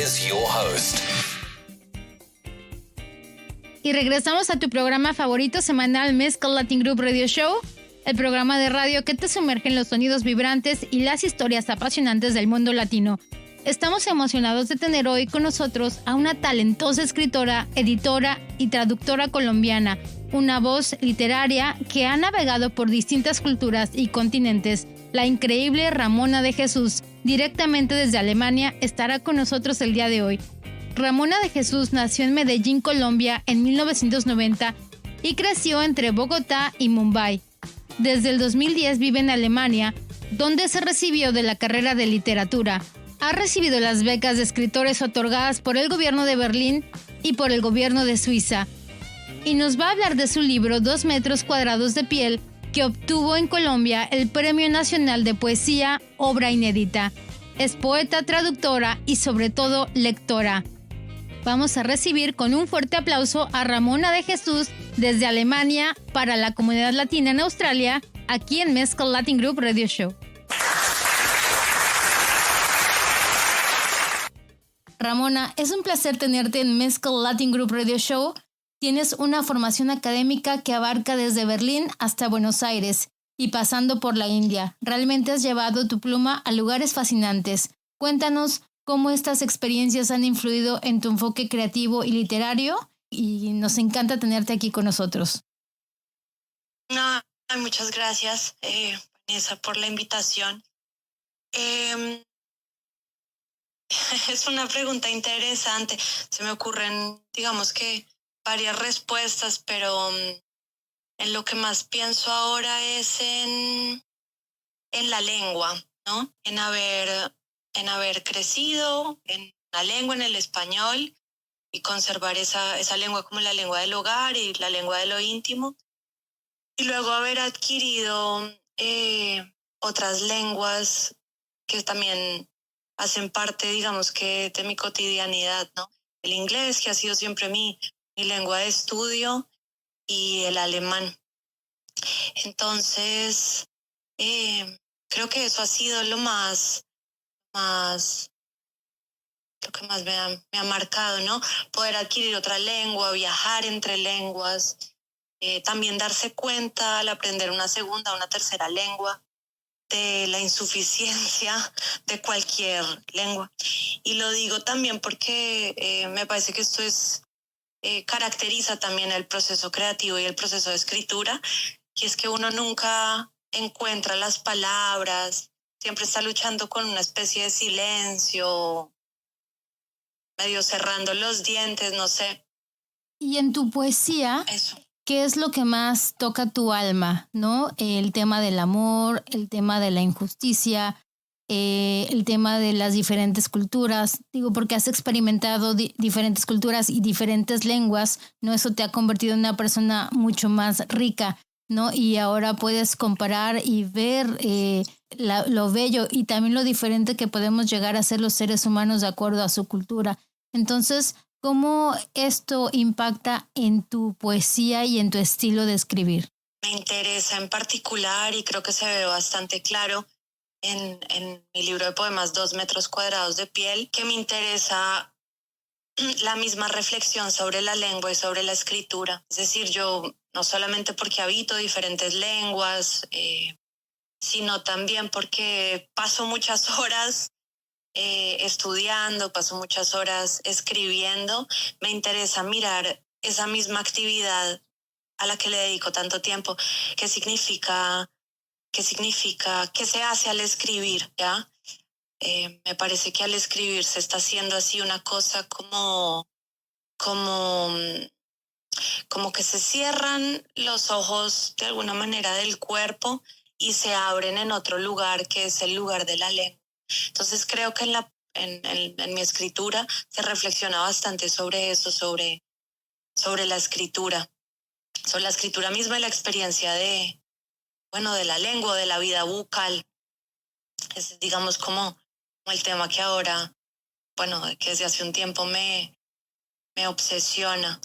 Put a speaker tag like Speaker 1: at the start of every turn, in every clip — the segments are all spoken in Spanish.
Speaker 1: Here's your host.
Speaker 2: Y regresamos a tu programa favorito semanal, Mezcal Latin Group Radio Show, el programa de radio que te sumerge en los sonidos vibrantes y las historias apasionantes del mundo latino. Estamos emocionados de tener hoy con nosotros a una talentosa escritora, editora y traductora colombiana, una voz literaria que ha navegado por distintas culturas y continentes. La increíble Ramona de Jesús, directamente desde Alemania, estará con nosotros el día de hoy. Ramona de Jesús nació en Medellín, Colombia, en 1990 y creció entre Bogotá y Mumbai. Desde el 2010 vive en Alemania, donde se recibió de la carrera de literatura. Ha recibido las becas de escritores otorgadas por el gobierno de Berlín y por el gobierno de Suiza. Y nos va a hablar de su libro 2 metros cuadrados de piel, que obtuvo en Colombia el Premio Nacional de Poesía Obra Inédita. Es poeta, traductora y sobre todo lectora. Vamos a recibir con un fuerte aplauso a Ramona de Jesús desde Alemania para la comunidad latina en Australia, aquí en Mezcal Latin Group Radio Show. Ramona, es un placer tenerte en Mezcal Latin Group Radio Show. Tienes una formación académica que abarca desde Berlín hasta Buenos Aires y pasando por la India. Realmente has llevado tu pluma a lugares fascinantes. Cuéntanos cómo estas experiencias han influido en tu enfoque creativo y literario, y nos encanta tenerte aquí con nosotros.
Speaker 3: No, muchas gracias, Vanessa, por la invitación. Es una pregunta interesante. Se me ocurren, digamos que varias respuestas, pero en lo que más pienso ahora es en la lengua, ¿no? En haber crecido en la lengua, en el español, y conservar esa lengua como la lengua del hogar y la lengua de lo íntimo. Y luego haber adquirido otras lenguas que también hacen parte, digamos que, de mi cotidianidad, ¿no? El inglés, que ha sido siempre mi lengua de estudio, y el alemán. Entonces, creo que eso ha sido lo que más me ha marcado, ¿no? Poder adquirir otra lengua, viajar entre lenguas, también darse cuenta al aprender una segunda, una tercera lengua, de la insuficiencia de cualquier lengua. Y lo digo también porque me parece que esto caracteriza también el proceso creativo y el proceso de escritura, y es que uno nunca encuentra las palabras, siempre está luchando con una especie de silencio, medio cerrando los dientes, no sé.
Speaker 2: Y en tu poesía,
Speaker 3: Eso.
Speaker 2: ¿Qué es lo que más toca tu alma, no? El tema del amor, el tema de la injusticia, el tema de las diferentes culturas. Digo, porque has experimentado diferentes culturas y diferentes lenguas, ¿no? Eso te ha convertido en una persona mucho más rica, ¿no? Y ahora puedes comparar y ver lo bello y también lo diferente que podemos llegar a ser los seres humanos de acuerdo a su cultura. Entonces, ¿cómo esto impacta en tu poesía y en tu estilo de escribir?
Speaker 3: Me interesa en particular, y creo que se ve bastante claro en mi libro de poemas 2 metros cuadrados de piel, que me interesa la misma reflexión sobre la lengua y sobre la escritura. Es decir, yo no solamente porque habito diferentes lenguas, sino también porque paso muchas horas estudiando, paso muchas horas escribiendo. Me interesa mirar esa misma actividad a la que le dedico tanto tiempo. ¿Qué significa? ¿Qué se hace al escribir? ¿Ya? Me parece que al escribir se está haciendo así una cosa como que se cierran los ojos de alguna manera del cuerpo y se abren en otro lugar, que es el lugar de la lengua. Entonces creo que en mi escritura se reflexiona bastante sobre eso, sobre la escritura misma y la experiencia de la lengua, de la vida bucal. Es, digamos, como el tema que ahora, que desde hace un tiempo me obsesiona.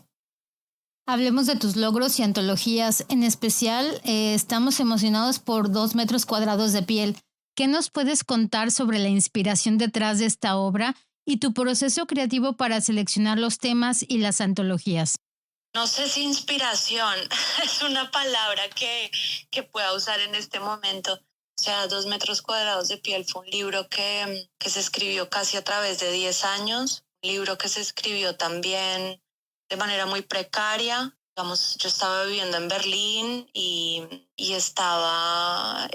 Speaker 2: Hablemos de tus logros y antologías. En especial, estamos emocionados por 2 metros cuadrados de piel. ¿Qué nos puedes contar sobre la inspiración detrás de esta obra y tu proceso creativo para seleccionar los temas y las antologías.
Speaker 3: No sé si inspiración es una palabra que pueda usar en este momento. O sea, 2 metros cuadrados de piel fue un libro que se escribió casi a través de 10 años. Un libro que se escribió también de manera muy precaria. Digamos, yo estaba viviendo en Berlín y estaba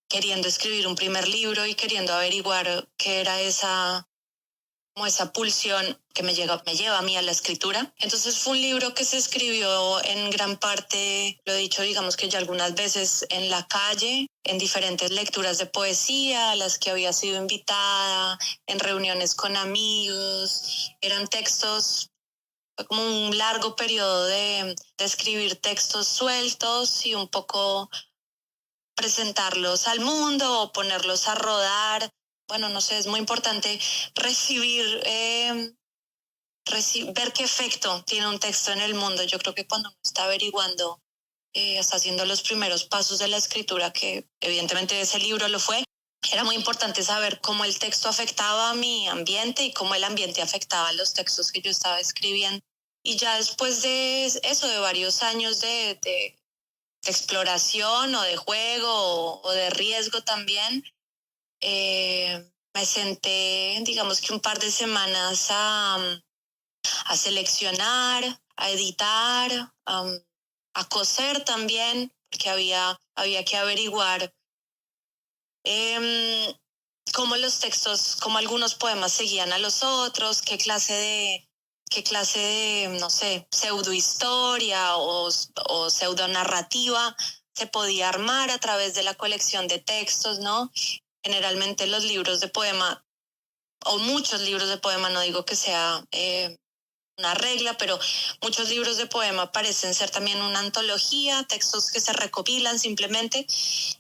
Speaker 3: queriendo escribir un primer libro y queriendo averiguar qué era como esa pulsión que me lleva a mí a la escritura. Entonces fue un libro que se escribió en gran parte, lo he dicho, digamos que ya algunas veces en la calle, en diferentes lecturas de poesía a las que había sido invitada, en reuniones con amigos. Eran textos, fue como un largo periodo de escribir textos sueltos y un poco presentarlos al mundo o ponerlos a rodar. Bueno, no sé, es muy importante ver qué efecto tiene un texto en el mundo. Yo creo que cuando uno está averiguando, está haciendo los primeros pasos de la escritura, que evidentemente ese libro lo fue, era muy importante saber cómo el texto afectaba a mi ambiente y cómo el ambiente afectaba a los textos que yo estaba escribiendo. Y ya después de eso, de varios años de exploración o de juego o de riesgo también, me senté, digamos que un par de semanas a seleccionar, a editar, a coser también, porque había que averiguar cómo los textos, cómo algunos poemas seguían a los otros, qué clase de, no sé, pseudohistoria o pseudonarrativa se podía armar a través de la colección de textos, ¿no? Generalmente los libros de poema, o muchos libros de poema, no digo que sea una regla, pero muchos libros de poema parecen ser también una antología, textos que se recopilan simplemente,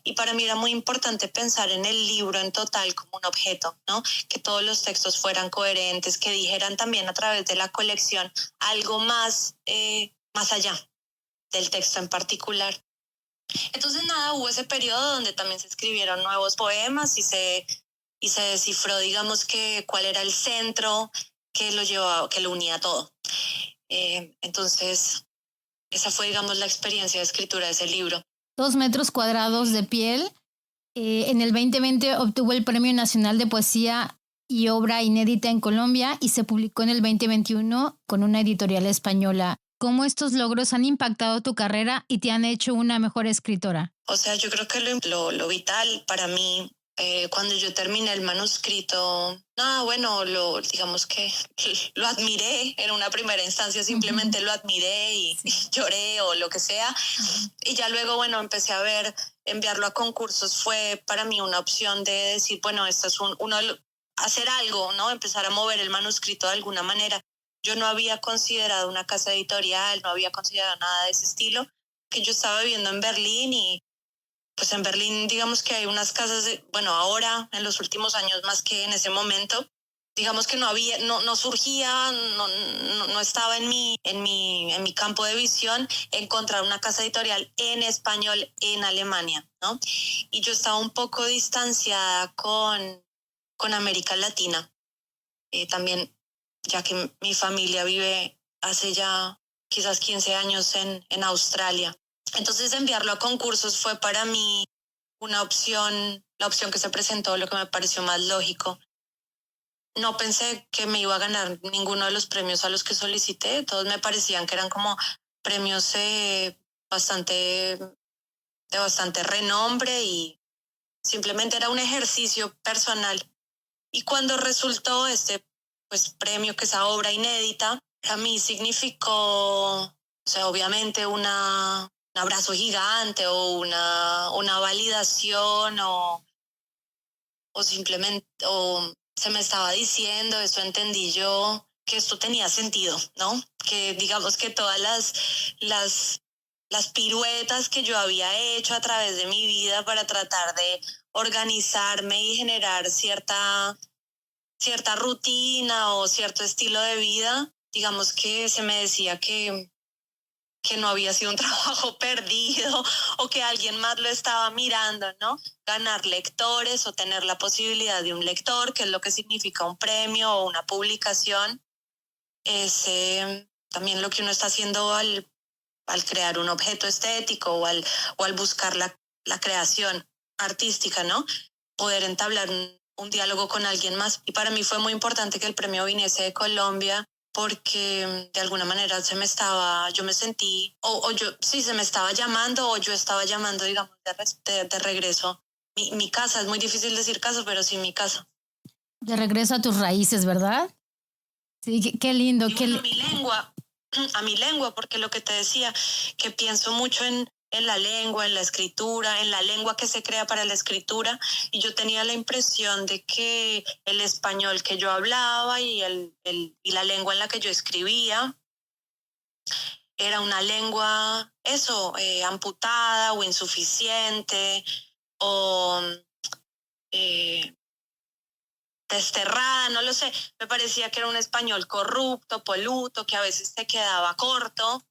Speaker 3: y para mí era muy importante pensar en el libro en total como un objeto, ¿no? Que todos los textos fueran coherentes, que dijeran también a través de la colección algo más, más allá del texto en particular. Entonces nada, hubo ese periodo donde también se escribieron nuevos poemas y se descifró, digamos, que cuál era el centro que lo llevaba, que lo unía todo. Entonces, esa fue, digamos, la experiencia de escritura de ese libro.
Speaker 2: 2 metros cuadrados de piel. En el 2020 obtuvo el Premio Nacional de Poesía y Obra Inédita en Colombia y se publicó en el 2021 con una editorial española. ¿Cómo estos logros han impactado tu carrera y te han hecho una mejor escritora?
Speaker 3: O sea, yo creo que lo vital para mí, cuando yo terminé el manuscrito, digamos que lo admiré en una primera instancia, simplemente lo admiré y lloré o lo que sea. Y ya luego, bueno, empecé a ver, enviarlo a concursos fue para mí una opción de decir, bueno, esto es hacer algo, ¿no? Empezar a mover el manuscrito de alguna manera. Yo no había considerado una casa editorial, no había considerado nada de ese estilo, que yo estaba viviendo en Berlín y pues en Berlín digamos que hay unas casas, ahora en los últimos años más que en ese momento, digamos que no surgía, no estaba en mi campo de visión encontrar una casa editorial en español en Alemania, ¿no? Y yo estaba un poco distanciada con América Latina, también ya que mi familia vive hace ya quizás 15 años en Australia. Entonces enviarlo a concursos fue para mí una opción, la opción que se presentó, lo que me pareció más lógico. No pensé que me iba a ganar ninguno de los premios a los que solicité, todos me parecían que eran como premios de bastante renombre y simplemente era un ejercicio personal. Y cuando resultó este premio, que es a obra inédita, a mí significó, o sea, obviamente un abrazo gigante o una validación o simplemente, o se me estaba diciendo, eso entendí yo, que esto tenía sentido, ¿no? Que digamos que todas las piruetas que yo había hecho a través de mi vida para tratar de organizarme y generar cierta rutina o cierto estilo de vida, digamos que se me decía que que no había sido un trabajo perdido o que alguien más lo estaba mirando, ¿no? Ganar lectores o tener la posibilidad de un lector, que es lo que significa un premio o una publicación, es también lo que uno está haciendo al crear un objeto estético o al buscar la creación artística, ¿no? Poder entablar un diálogo con alguien más. Y para mí fue muy importante que el premio viniese de Colombia, porque de alguna manera yo me sentí, se me estaba llamando o yo estaba llamando, digamos, de regreso. Mi casa, es muy difícil decir casa, pero sí mi casa.
Speaker 2: De regreso a tus raíces, ¿verdad? Sí, qué lindo.
Speaker 3: Y bueno, a mi lengua, porque lo que te decía, que pienso mucho en la lengua, en la escritura, en la lengua que se crea para la escritura, y yo tenía la impresión de que el español que yo hablaba y la lengua en la que yo escribía era una lengua, amputada o insuficiente o desterrada, no lo sé. Me parecía que era un español corrupto, poluto, que a veces se quedaba corto.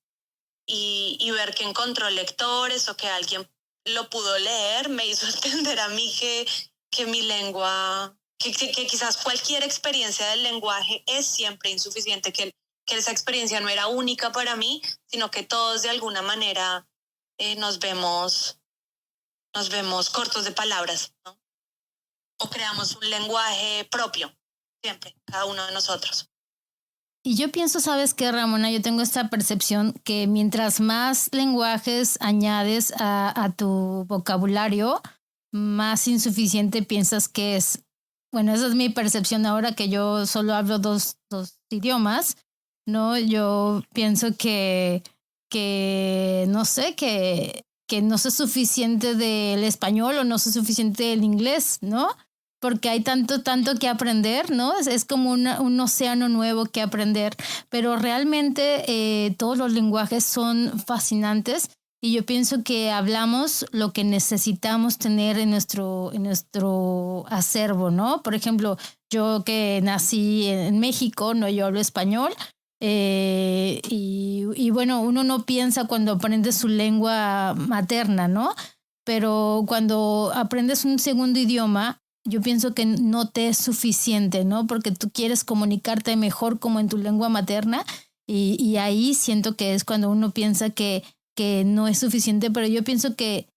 Speaker 3: Y ver que encontró lectores o que alguien lo pudo leer me hizo entender a mí que mi lengua, que quizás cualquier experiencia del lenguaje es siempre insuficiente, que esa experiencia no era única para mí, sino que todos de alguna manera nos vemos cortos de palabras, ¿no? O creamos un lenguaje propio, siempre, cada uno de nosotros.
Speaker 2: Y yo pienso, ¿sabes qué, Ramona? Yo tengo esta percepción que mientras más lenguajes añades a tu vocabulario, más insuficiente piensas que es. Bueno, esa es mi percepción ahora que yo solo hablo dos idiomas, ¿no? Yo pienso que no sé, que no sé suficiente del español o no sé suficiente del inglés, ¿no? Porque hay tanto que aprender, ¿no? Es como un océano nuevo que aprender, pero realmente todos los lenguajes son fascinantes y yo pienso que hablamos lo que necesitamos tener en nuestro acervo, ¿no? Por ejemplo, yo que nací en México, ¿no? Yo hablo español. Y bueno, uno no piensa cuando aprende su lengua materna, ¿no? Pero cuando aprendes un segundo idioma, yo pienso que no te es suficiente, ¿no? Porque tú quieres comunicarte mejor como en tu lengua materna y ahí siento que es cuando uno piensa que no es suficiente, pero yo pienso que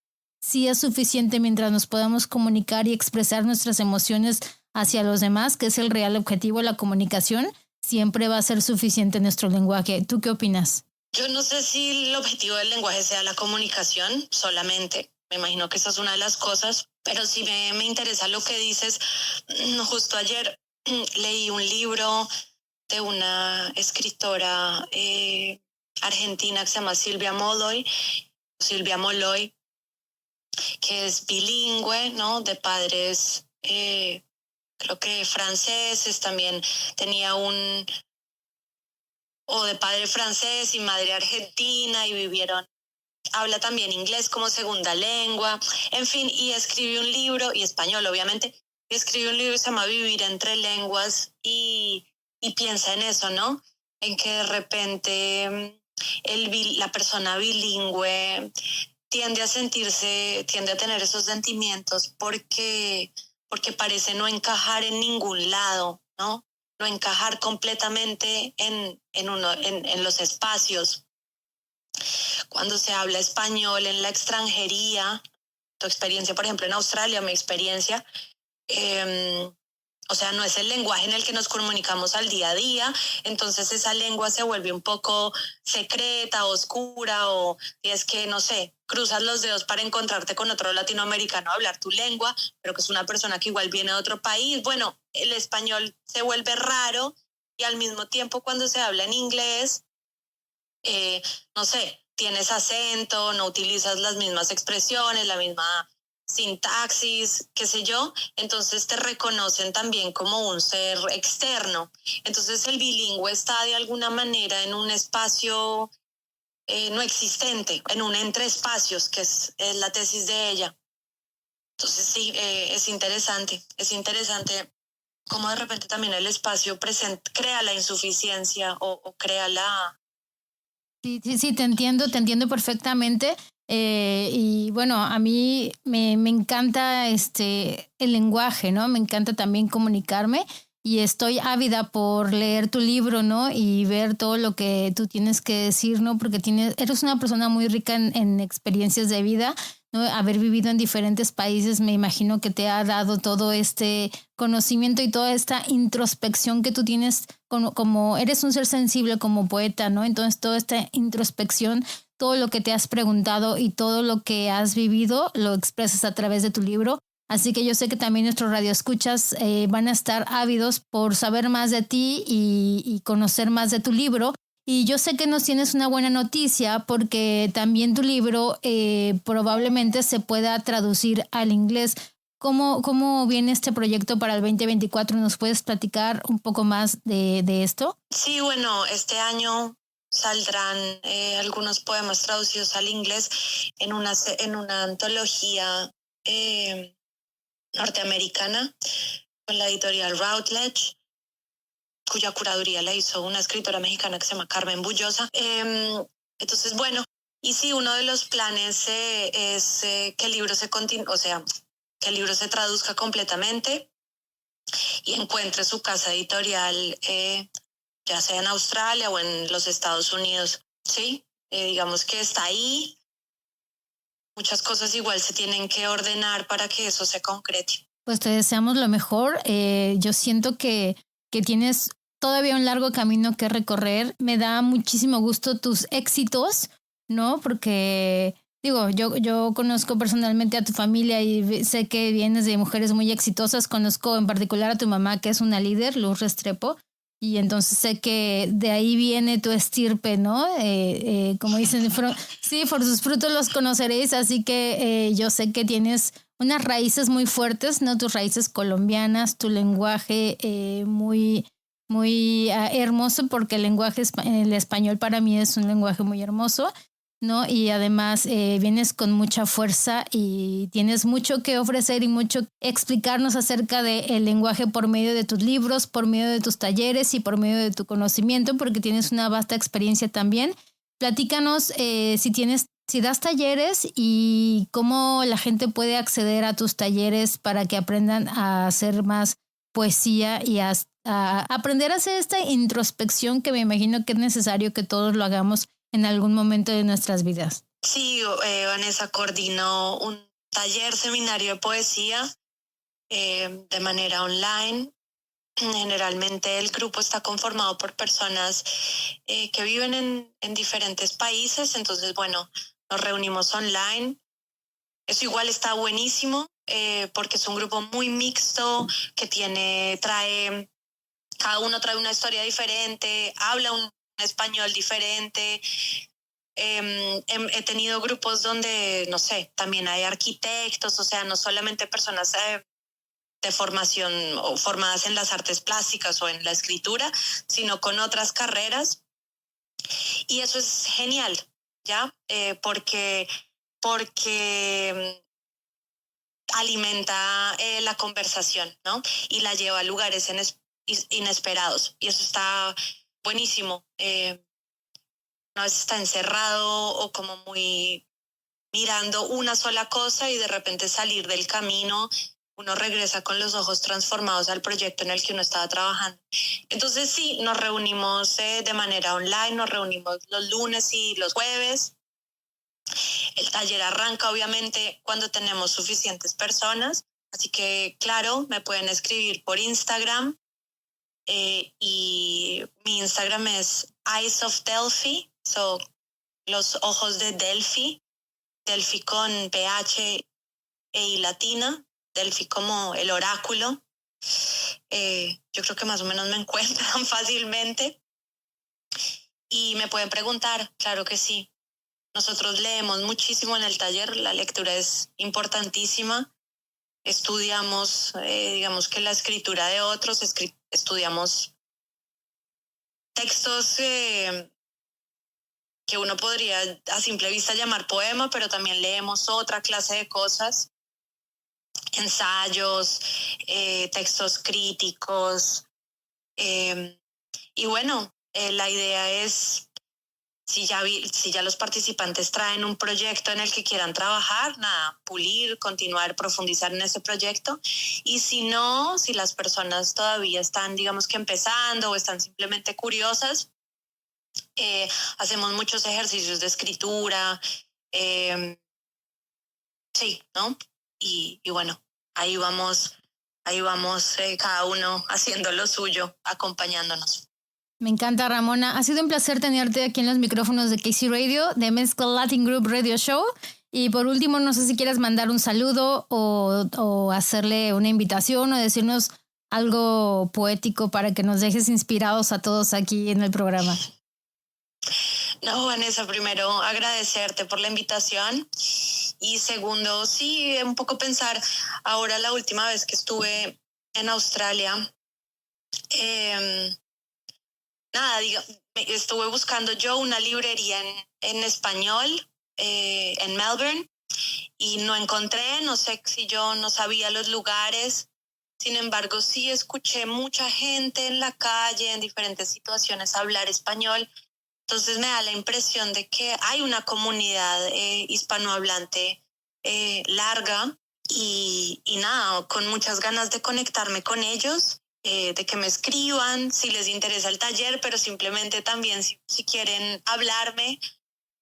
Speaker 2: sí es suficiente mientras nos podamos comunicar y expresar nuestras emociones hacia los demás, que es el real objetivo de la comunicación, siempre va a ser suficiente nuestro lenguaje. ¿Tú qué opinas?
Speaker 3: Yo no sé si el objetivo del lenguaje sea la comunicación solamente. Me imagino que esa es una de las cosas, pero sí me interesa lo que dices. Justo ayer leí un libro de una escritora argentina que se llama Silvia Molloy, que es bilingüe, ¿no? De padres, creo que franceses, también tenía o de padre francés y madre argentina, y habla también inglés como segunda lengua, en fin, y escribe un libro, y español obviamente, y escribe un libro que se llama Vivir entre lenguas, y piensa en eso, ¿no? En que de repente la persona bilingüe tiende a tener esos sentimientos porque parece no encajar en ningún lado, ¿no? No encajar completamente en los espacios. Cuando se habla español en la extranjería, tu experiencia, por ejemplo, en Australia, mi experiencia, o sea, no es el lenguaje en el que nos comunicamos al día a día, entonces esa lengua se vuelve un poco secreta, oscura, o es que, no sé, cruzas los dedos para encontrarte con otro latinoamericano a hablar tu lengua, pero que es una persona que igual viene de otro país. Bueno, el español se vuelve raro y al mismo tiempo cuando se habla en inglés, no sé, tienes acento, no utilizas las mismas expresiones, la misma sintaxis, qué sé yo, entonces te reconocen también como un ser externo. Entonces el bilingüe está de alguna manera en un espacio no existente, en un entre espacios, que es la tesis de ella. Entonces sí, es interesante cómo de repente también el espacio presente crea la insuficiencia o crea
Speaker 2: Sí, sí, sí, te entiendo perfectamente. Y bueno, a mí me encanta el lenguaje, ¿no? Me encanta también comunicarme y estoy ávida por leer tu libro, ¿no? Y ver todo lo que tú tienes que decir, ¿no? Porque eres una persona muy rica en experiencias de vida, ¿no? Haber vivido en diferentes países, me imagino que te ha dado todo este conocimiento y toda esta introspección que tú tienes como eres un ser sensible como poeta, ¿no? Entonces toda esta introspección, todo lo que te has preguntado y todo lo que has vivido lo expresas a través de tu libro. Así que yo sé que también nuestros radioescuchas van a estar ávidos por saber más de ti y conocer más de tu libro. Y yo sé que nos tienes una buena noticia porque también tu libro probablemente se pueda traducir al inglés. ¿Cómo viene este proyecto para el 2024? ¿Nos puedes platicar un poco más de esto?
Speaker 3: Sí, bueno, este año saldrán algunos poemas traducidos al inglés en una antología norteamericana con la editorial Routledge, cuya curaduría la hizo una escritora mexicana que se llama Carmen Bullosa. Entonces, bueno, y sí, uno de los planes es que el libro o sea, que el libro se traduzca completamente y encuentre su casa editorial, ya sea en Australia o en los Estados Unidos. Sí, digamos que está ahí. Muchas cosas igual se tienen que ordenar para que eso se concrete.
Speaker 2: Pues te deseamos lo mejor. Yo siento que tienes todavía un largo camino que recorrer. Me da muchísimo gusto tus éxitos, ¿no? Porque, digo, yo conozco personalmente a tu familia y sé que vienes de mujeres muy exitosas. Conozco en particular a tu mamá, que es una líder, Luz Restrepo. Y entonces sé que de ahí viene tu estirpe, ¿no? Como dicen, sí, por sus frutos los conoceréis. Así que yo sé que tienes unas raíces muy fuertes, ¿no? Tus raíces colombianas, tu lenguaje muy hermoso, porque el español para mí es un lenguaje muy hermoso, ¿no? Y además vienes con mucha fuerza y tienes mucho que ofrecer y mucho explicarnos acerca del lenguaje por medio de tus libros, por medio de tus talleres y por medio de tu conocimiento, porque tienes una vasta experiencia también. Platícanos si das talleres y cómo la gente puede acceder a tus talleres para que aprendan a hacer más poesía y a aprender a hacer esta introspección que me imagino que es necesario que todos lo hagamos en algún momento de nuestras vidas.
Speaker 3: Sí, Vanessa coordinó un taller, seminario de poesía de manera online. Generalmente el grupo está conformado por personas que viven en diferentes países, entonces, bueno, nos reunimos online. Eso igual está buenísimo porque es un grupo muy mixto que cada uno trae una historia diferente, habla un español diferente. He tenido grupos donde, no sé, también hay arquitectos, o sea, no solamente personas de formación o formadas en las artes plásticas o en la escritura, sino con otras carreras. Y eso es genial, ¿ya? Porque alimenta la conversación, ¿no? Y la lleva a lugares inesperados. Y eso está buenísimo. Una vez está encerrado o como muy mirando una sola cosa y de repente salir del camino, uno regresa con los ojos transformados al proyecto en el que uno estaba trabajando. Entonces sí, nos reunimos de manera online, nos reunimos los lunes y los jueves. El taller arranca obviamente cuando tenemos suficientes personas, así que claro, me pueden escribir por Instagram y mi Instagram es Eyes of Delphi, los ojos de Delphi, Delphi con PH e I latina, Delphi como el oráculo. Yo creo que más o menos me encuentran fácilmente y me pueden preguntar, claro que sí. Nosotros leemos muchísimo en el taller, la lectura es importantísima. Estudiamos, digamos que la escritura de otros, estudiamos textos que uno podría a simple vista llamar poema, pero también leemos otra clase de cosas, ensayos, textos críticos. Y bueno, la idea es si ya los participantes traen un proyecto en el que quieran trabajar, nada, pulir, continuar, profundizar en ese proyecto. Y si no, si las personas todavía están, digamos que empezando o están simplemente curiosas, hacemos muchos ejercicios de escritura, sí, ¿no? Y bueno, ahí vamos cada uno haciendo lo suyo, acompañándonos.
Speaker 2: Me encanta, Ramona. Ha sido un placer tenerte aquí en los micrófonos de KC Radio, de Mezcal Latin Group Radio Show. Y por último, no sé si quieras mandar un saludo o hacerle una invitación o decirnos algo poético para que nos dejes inspirados a todos aquí en el programa.
Speaker 3: No, Vanessa, primero agradecerte por la invitación y segundo, sí, un poco pensar, ahora la última vez que estuve en Australia, estuve buscando yo una librería en español en Melbourne y no encontré, no sé si yo no sabía los lugares, sin embargo sí escuché mucha gente en la calle, en diferentes situaciones hablar español, entonces me da la impresión de que hay una comunidad hispanohablante larga y nada, con muchas ganas de conectarme con ellos. De que me escriban si les interesa el taller, pero simplemente también si quieren hablarme,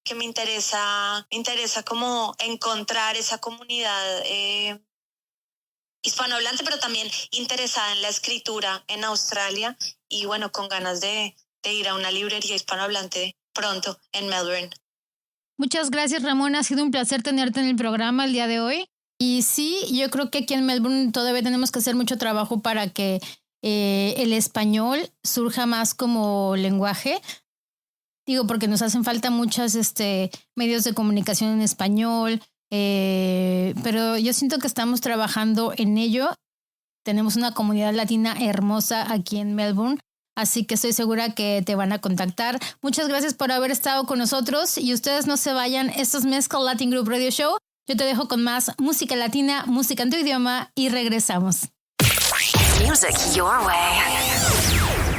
Speaker 3: que me interesa como encontrar esa comunidad hispanohablante, pero también interesada en la escritura en Australia y bueno, con ganas de ir a una librería hispanohablante pronto en Melbourne.
Speaker 2: Muchas gracias, Ramona. Ha sido un placer tenerte en el programa el día de hoy. Y sí, yo creo que aquí en Melbourne todavía tenemos que hacer mucho trabajo para que el español surja más como lenguaje. Digo, porque nos hacen falta muchos medios de comunicación en español, pero yo siento que estamos trabajando en ello. Tenemos una comunidad latina hermosa aquí en Melbourne, así que estoy segura que te van a contactar. Muchas gracias por haber estado con nosotros y ustedes no se vayan. Esto es Mezcal Latin Group Radio Show. Yo te dejo con más música latina, música en tu idioma y regresamos.
Speaker 1: Music your way.